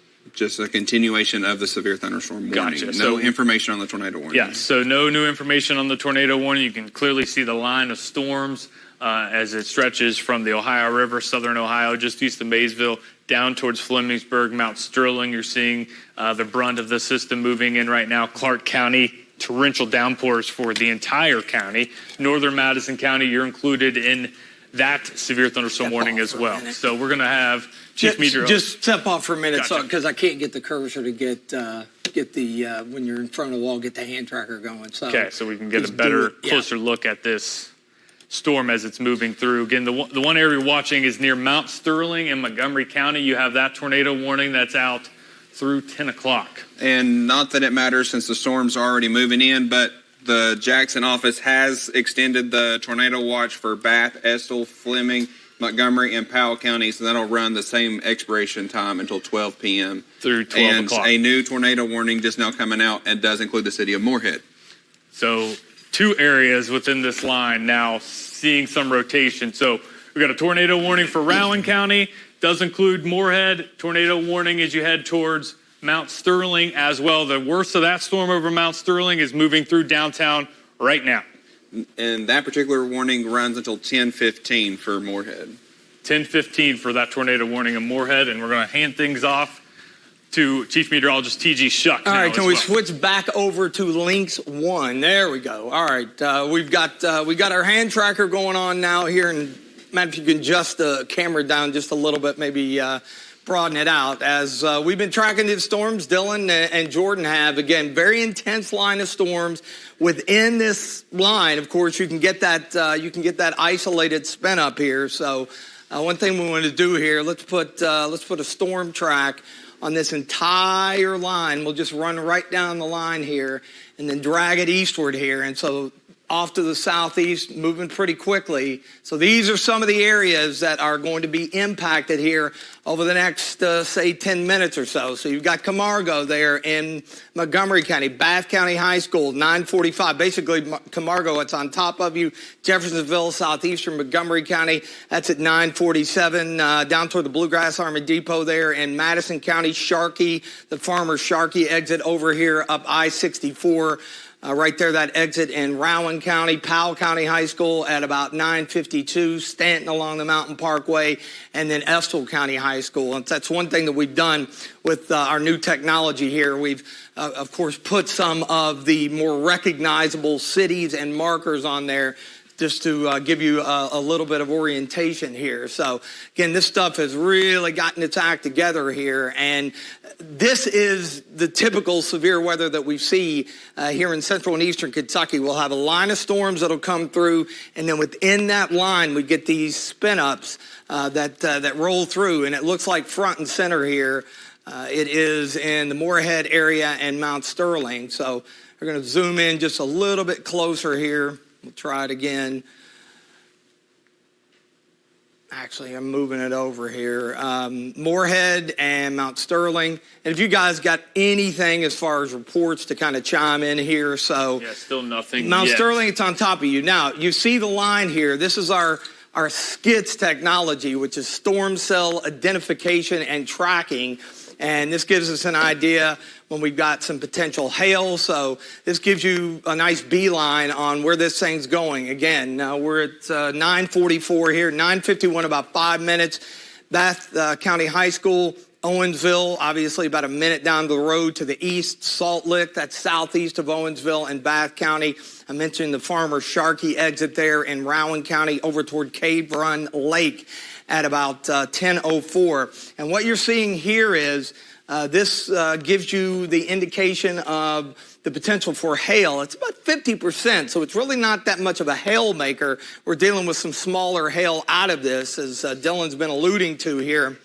a continuation of the severe thunderstorm warning. Gotcha. No information on the tornado warning. Yeah, so no new information on the tornado warning. You can clearly see the line of storms as it stretches from the Ohio River, southern Ohio, just east of Maysville, down towards Flemingsburg, Mount Sterling. You're seeing the brunt of the system moving in right now. Clark County, torrential downpours for the entire county. Northern Madison County, you're included in that severe thunderstorm warning as well. So we're going to have Chief Meteorologist. Just step off for a minute, Gotcha. because I can't get the cursor to get the when you're in front of the wall, get the hand tracker going. So Okay, so we can get a better, closer look at this storm as it's moving through. Again, the one area you're watching is near Mount Sterling in Montgomery County. You have that tornado warning that's out through 10 o'clock. And not that it matters since the storm's already moving in, but the Jackson office has extended the tornado watch for Bath, Estill, Fleming, Montgomery, and Powell counties, and that'll run the same expiration time until 12 p.m. Through 12 o'clock. And a new tornado warning just now coming out and does include the city of Moorhead. So 2 areas within this line now seeing some rotation. So we've got a tornado warning for Rowan County. Does include Moorhead. Tornado warning as you head towards Mount Sterling as well. The worst of that storm over Mount Sterling is moving through downtown right now. And that particular warning runs until 10:15 for Moorhead. 10:15 for that tornado warning in Moorhead, and we're going to hand things off to Chief Meteorologist T.G. Shuck. All right, can we switch back over to Lynx 1? There we go. All right, we've got our hand tracker going on now here, and Matt, if you can adjust the camera down just a little bit, maybe broaden it out. As we've been tracking these storms, Dylan and Jordan have, again, very intense line of storms. Within this line, of course, you can get that isolated spin up here. So one thing we want to do here, let's put a storm track on this entire line. We'll just run right down the line here and then drag it eastward here. And so off to the southeast, moving pretty quickly. So these are some of the areas that are going to be impacted here over the next, say, 10 minutes or so. So you've got Camargo there in Montgomery County, Bath County High School, 945. Basically, Camargo, it's on top of you. Jeffersonville, southeastern Montgomery County, that's at 947. Down toward the Bluegrass Army Depot there in Madison County, Sharkey, the Farmer Sharkey exit over here up I-64. Right there, that exit in Rowan County, Powell County High School at about 952, Stanton along the Mountain Parkway, and then Estill County High School. And that's one thing that we've done with our new technology here. We've, of course, put some of the more recognizable cities and markers on there just to give you a little bit of orientation here. So, again, this stuff has really gotten its act together here. And this is the typical severe weather that we see here in central and eastern Kentucky. We'll have a line of storms that'll come through, and then within that line, we get these spin-ups that roll through. And it looks like front and center here. It is in the Moorhead area and Mount Sterling. So we're going to zoom in just a little bit closer here. We'll try it again. Actually, I'm moving it over here. Moorhead and Mount Sterling. And if you guys got anything as far as reports to kind of chime in here. So yeah, still nothing Mount yet. Sterling, it's on top of you. Now, you see the line here. This is our SCITS technology, which is storm cell identification and tracking. And this gives us an idea when we've got some potential hail. So this gives you a nice beeline on where this thing's going. Again, we're at 9:44 here, 9:51, about 5 minutes. Bath County High School, Owensville, obviously about a minute down the road to the east. Salt Lick, that's southeast of Owensville and Bath County. I mentioned the Farmer Sharkey exit there in Rowan County over toward Cave Run Lake at about 10:04. And what you're seeing here is this gives you the indication of the potential for hail. It's about 50%, so it's really not that much of a hail maker. We're dealing with some smaller hail out of this, as Dylan's been alluding to here.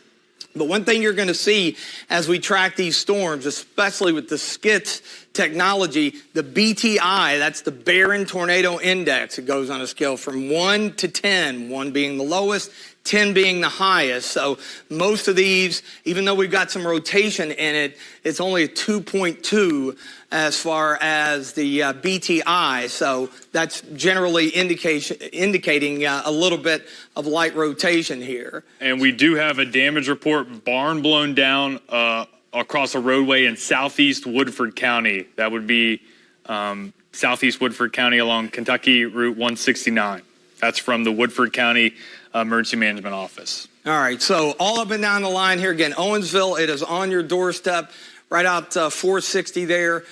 But one thing you're going to see as we track these storms, especially with the SCITS technology, the BTI, that's the Barron Tornado Index. It goes on a scale from 1 to 10, 1 being the lowest, 10 being the highest. So most of these, even though we've got some rotation in it, it's only a 2.2 as far as the BTI. So that's generally indicating a little bit of light rotation here. And we do have a damage report, barn blown down across a roadway in southeast Woodford County. That would be southeast Woodford County along Kentucky Route 169. That's from the Woodford County Emergency Management Office. All right, so all up and down the line here. Again, Owensville, it is on your doorstep, right out 460 there.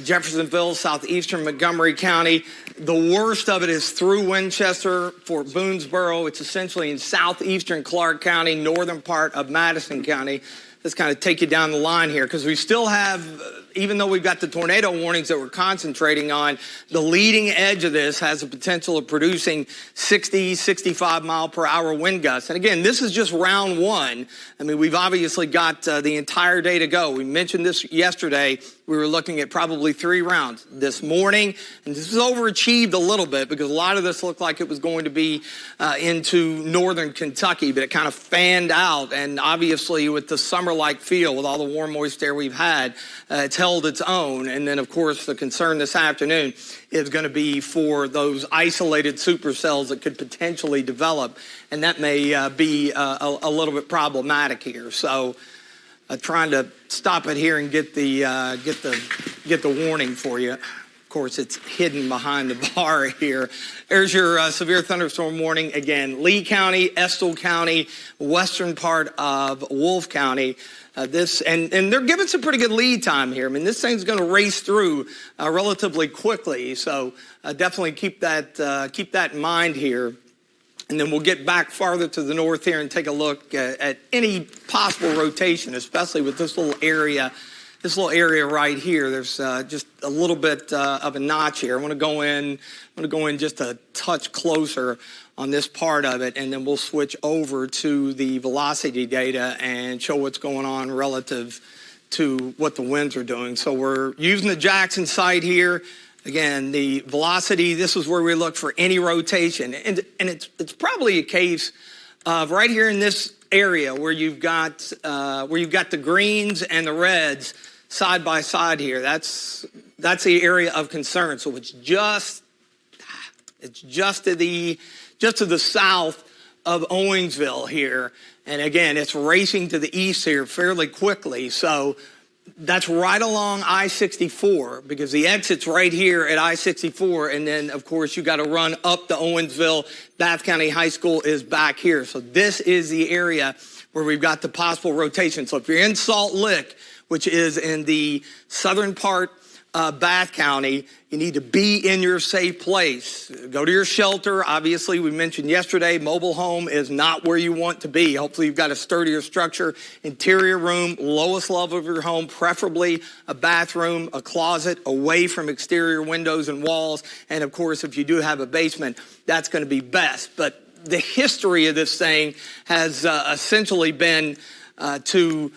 Jeffersonville, southeastern Montgomery County. The worst of it is through Winchester, Fort Boonesboro. It's essentially in southeastern Clark County, northern part of Madison County. Let's kind of take you down the line here because we still have, even though we've got the tornado warnings that we're concentrating on, the leading edge of this has the potential of producing 60, 65 mile per hour wind gusts. And again, this is just round one. I mean, we've obviously got the entire day to go. We mentioned this yesterday. We were looking at probably 3 rounds this morning, and this is overachieved a little bit because a lot of this looked like it was going to be into northern Kentucky, but it kind of fanned out. And obviously with the summer-like feel, with all the warm, moist air we've had, it's held its own. And then, of course, the concern this afternoon is going to be for those isolated supercells that could potentially develop, and that may be a little bit problematic here. So trying to stop it here and get the warning for you. Of course, it's hidden behind the bar here. There's your severe thunderstorm warning. Again, Lee County, Estill County, western part of Wolfe County. And they're giving some pretty good lead time here. I mean, this thing's going to race through relatively quickly. So definitely keep that in mind here. And then we'll get back farther to the north here and take a look at any possible rotation, especially with this little area right here. There's just a little bit of a notch here. I want to go in just a touch closer on this part of it, and then we'll switch over to the velocity data and show what's going on relative to what the winds are doing. So we're using the Jackson site here. Again, the velocity, this is where we look for any rotation. And it's probably a case of right here in this area where you've got the greens and the reds side by side here. That's the area of concern. So it's just to the south of Owensville here. And again, it's racing to the east here fairly quickly. So that's right along I-64 because the exit's right here at I-64. And then, of course, you got to run up to Owensville. Bath County High School is back here. So this is the area where we've got the possible rotation. So if you're in Salt Lick, which is in the southern part of Bath County, you need to be in your safe place. Go to your shelter. Obviously, we mentioned yesterday, mobile home is not where you want to be. Hopefully, you've got a sturdier structure, interior room, lowest level of your home, preferably a bathroom, a closet, away from exterior windows and walls. And of course, if you do have a basement, that's going to be best. But the history of this thing has essentially been to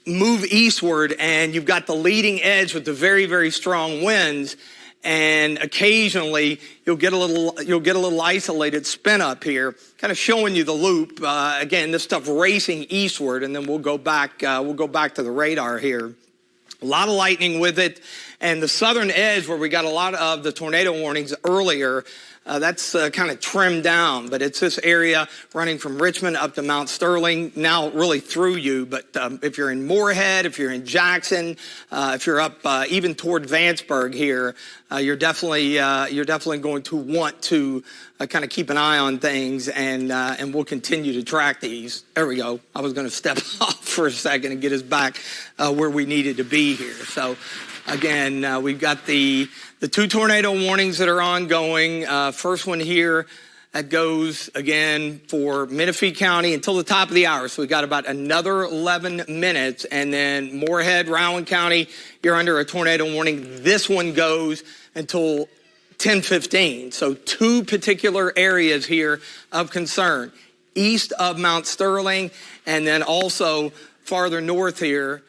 move eastward, and you've got the leading edge with the very, very strong winds, and occasionally you'll get a little isolated spin up here, kind of showing you the loop. Again, this stuff racing eastward, and then we'll go back to the radar here. A lot of lightning with it, and the southern edge where we got a lot of the tornado warnings earlier. That's kind of trimmed down, but it's this area running from Richmond up to Mount Sterling, now really through you. But if you're in Moorhead, if you're in Jackson, if you're up even toward Vanceburg here, you're definitely going to want to kind of keep an eye on things, and we'll continue to track these. There we go. I was going to step off for a second and get us back where we needed to be here. So again, we've got the 2 tornado warnings that are ongoing. First one here that goes again for Menifee County until the top of the hour. So we've got about another 11 minutes. And then Moorhead, Rowan County, you're under a tornado warning. This one goes until 10:15. So 2 particular areas here of concern. East of Mount Sterling, and then also farther north here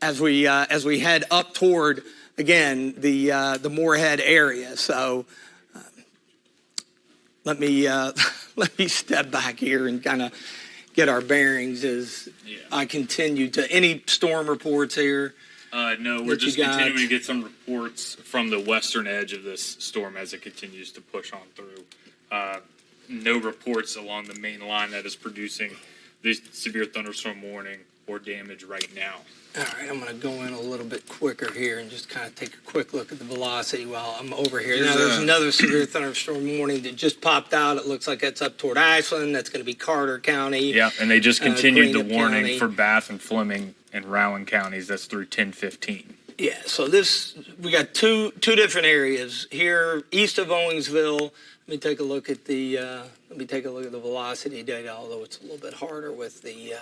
as we head up toward, again, the Moorhead area. So let me step back here and kind of get our bearings as I continue to any storm reports here. No, we're just continuing to get some reports from the western edge of this storm as it continues to push on through. No reports along the main line that is producing this severe thunderstorm warning or damage right now. All right, I'm going to go in a little bit quicker here and just kind of take a quick look at the velocity while I'm over here. Now, there's another severe thunderstorm warning that just popped out. It looks like it's up toward Ashland. That's going to be Carter County. Yeah, and they just continued the Greenup warning County. for Bath and Fleming and Rowan counties. That's through 10:15. Yeah, so we got two different areas here east of Owingsville. Let me take a look at the velocity data, although it's a little bit harder with the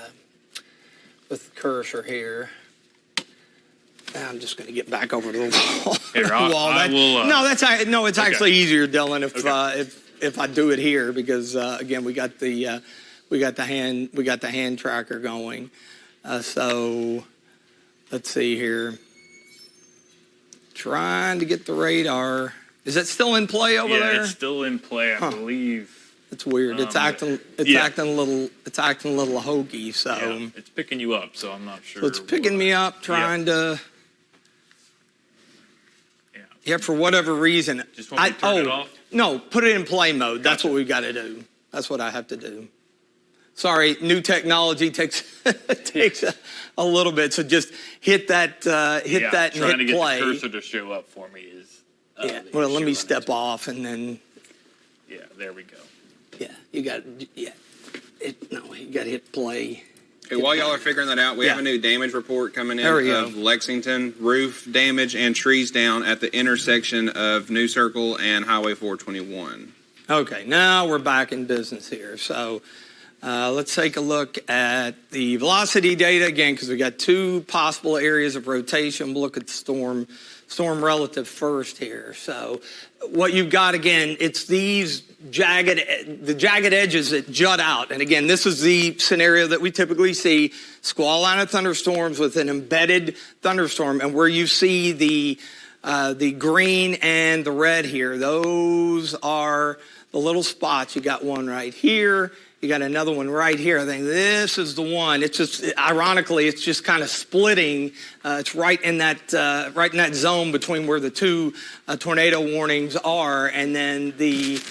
cursor here. I'm just going to get back over to the wall. Here, I will. It's actually easier, Dylan, if I do it here because again we got the hand tracker going. So let's see here. Trying to get the radar. Is it still in play over there? Yeah, it's still in play, I believe. It's weird. It's acting a little hokey. So it's picking you up. So I'm not sure. So it's picking me up, trying to. Yeah, for whatever reason. Just want me to turn it off? No, put it in play mode. That's what we've got to do. That's what I have to do. Sorry, new technology takes a little bit. So just hit that and hit play. Trying to get the cursor to show up for me is. Well, let me step off and then. Yeah, there we go. Yeah, you got you got to hit play. Okay, while y'all are figuring that out, we have a new damage report coming in of Lexington. Roof damage and trees down at the intersection of New Circle and Highway 421. Okay, now we're back in business here. So let's take a look at the velocity data again because we got two possible areas of rotation. We'll look at the storm relative first here. So what you've got again, it's these jagged edges that jut out. And again, this is the scenario that we typically see, squall line of thunderstorms with an embedded thunderstorm. And where you see the green and the red here, those are the little spots. You got one right here. You got another one right here. I think this is the one. It's just, ironically, it's just kind of splitting. It's right in that zone between where the two tornado warnings are, and then the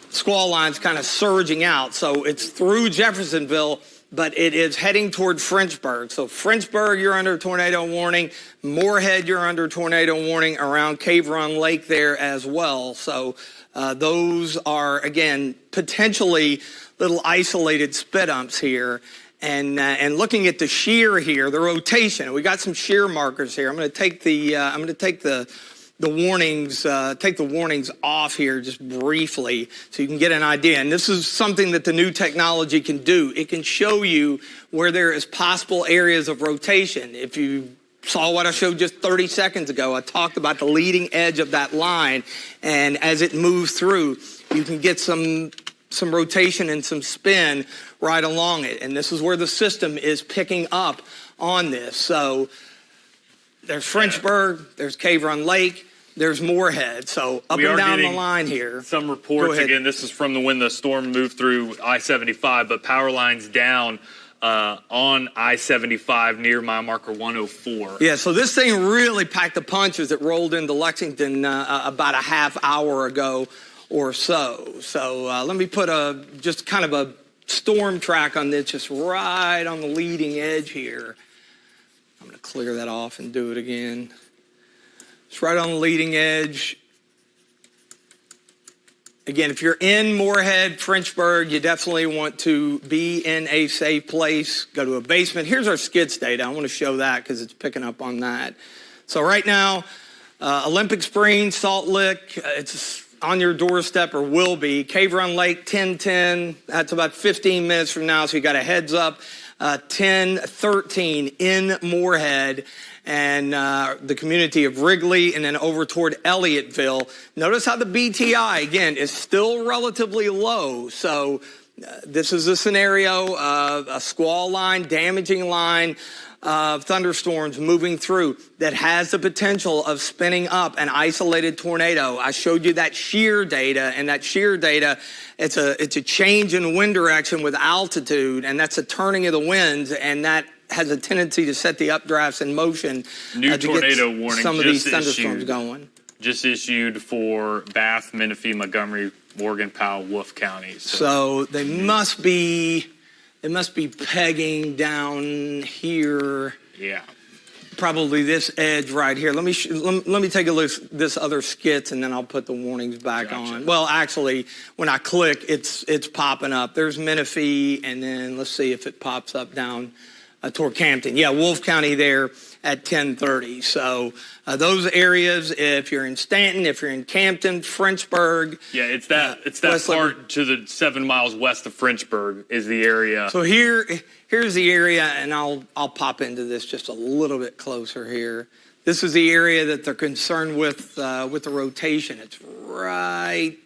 squall line's kind of surging out. So it's through Jeffersonville, but it is heading toward Frenchburg. So Frenchburg, you're under tornado warning. Moorhead, you're under tornado warning around Cave Run Lake there as well. So those are, again, potentially little isolated spit umps here. And looking at the shear here, the rotation, we got some shear markers here. I'm going to take the warnings off here just briefly so you can get an idea. And this is something that the new technology can do. It can show you where there is possible areas of rotation. If you saw what I showed just 30 seconds ago, I talked about the leading edge of that line. And as it moves through, you can get some rotation and some spin right along it. And this is where the system is picking up on this. So there's Frenchburg, there's Cave Run Lake, there's Moorhead. So up and down the line here. Some reports, again, this is from when the storm moved through I-75, but power lines down on I-75 near mile marker 104. Yeah, so this thing really packed the punch as it rolled into Lexington about a half hour ago or so. So let me put just kind of a storm track on this, just right on the leading edge here. I'm going to clear that off and do it again. It's right on the leading edge. Again, if you're in Moorhead, Frenchburg, you definitely want to be in a safe place. Go to a basement. Here's our skids data. I want to show that because it's picking up on that. So right now, Olympic Springs, Salt Lick, it's on your doorstep or will be. Cave Run Lake, 10:10. That's about 15 minutes from now, so you got a heads up. 10:13 in Moorhead and the community of Wrigley, and then over toward Elliotteville. Notice how the BTI, again, is still relatively low. So this is a scenario of a squall line, damaging line, of thunderstorms moving through that has the potential of spinning up an isolated tornado. I showed you that shear data, and that shear data, it's a change in wind direction with altitude, and that's a turning of the winds, and that has a tendency to set the updrafts in motion. New to tornado get warning some of just these thunderstorms issued. going. Just issued for Bath, Menifee, Montgomery, Morgan, Powell, Wolfe counties. So they must be pegging down here. Yeah. Probably this edge right here. Let me take a look at this other skits, and then I'll put the warnings back on. Well, actually, when I click, it's popping up. There's Menifee, and then let's see if it pops up down toward Campton. Yeah, Wolfe County there at 10:30. So those areas, if you're in Stanton, if you're in Campton, Frenchburg. Yeah, it's that part to the 7 miles west of Frenchburg is the area. So here's the area, and I'll pop into this just a little bit closer here. This is the area that they're concerned with the rotation. It's right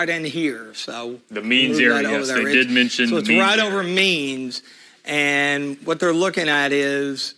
in here. So the Means area, yes, they did mention. So it's Means right area. over Means, and what they're looking at is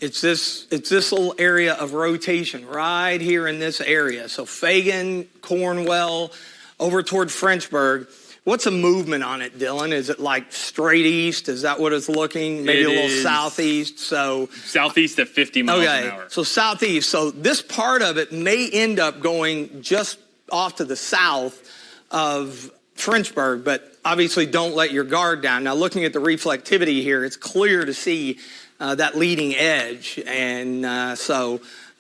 it's this little area of rotation right here in this area. So Fagan, Cornwell, over toward Frenchburg. What's a movement on it, Dylan? Is it like straight east? Is that what it's looking? Maybe a little southeast. So southeast at 50 miles an hour. So southeast. So this part of it may end up going just off to the south of Frenchburg, but obviously don't let your guard down. Now, looking at the reflectivity here, it's clear to see that leading edge, and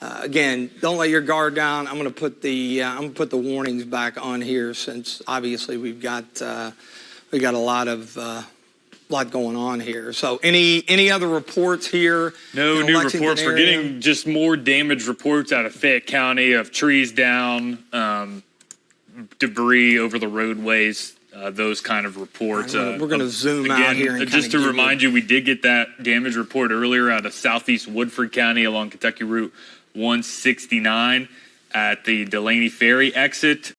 again, don't let your guard down. I'm going to put the warnings back on here, since obviously we've got a lot going on here. So any other reports here? No new reports. We're getting just more damage reports out of Fayette County of trees down, debris over the roadways. Those kind of reports. We're going to zoom out here. And just to remind you, we did get that damage report earlier out of southeast Woodford County along Kentucky Route 169 at the Delaney Ferry exit.